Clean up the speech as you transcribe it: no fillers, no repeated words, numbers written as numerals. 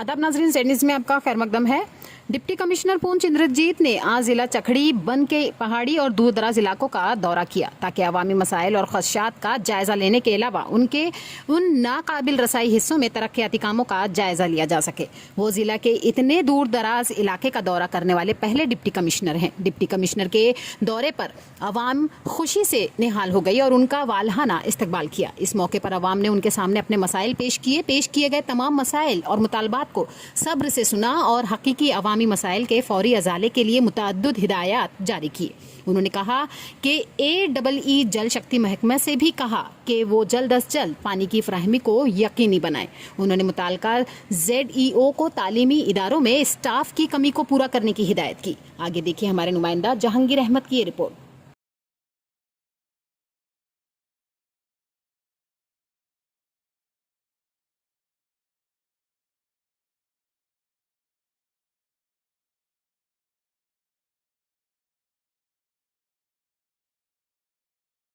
आदाब नाजरीन, Z news में आपका खैर मकदम है। डिप्टी कमिश्नर पूंछ इंद्रजीत ने आज जिला चखड़ी बन के पहाड़ी और दूर दराज इलाकों का दौरा किया ताकि अवामी मसाइल और खदशात का जायजा लेने के अलावा उनके उन नाकाबिल रसाई हिस्सों में तरक्याती कामों का जायजा लिया जा सके। वो जिला के इतने दूर दराज इलाके का दौरा करने वाले पहले डिप्टी कमिश्नर हैं। डिप्टी कमिश्नर के दौरे पर अवाम खुशी से निहाल हो गई और उनका वालहाना इस्तकबाल किया। इस मौके पर अवाम ने उनके सामने अपने मसाइल पेश किए गए तमाम मसाइल और मुतालबात को सब्र से सुना और हकीकी अवामी मसाइल के फौरी अजाले के लिए मुतअद्दिद हिदायत जारी किए। उन्होंने कहा कि AEE जल शक्ति महकमा से भी कहा कि वो जल्द अज जल्द पानी की फराहमी को यकीनी बनाए। उन्होंने मुताल्लिका ZEO को तालीमी इदारों में स्टाफ की कमी को पूरा करने की हिदायत की। आगे देखिए हमारे नुमाइंदा जहांगीर अहमद की ये रिपोर्ट।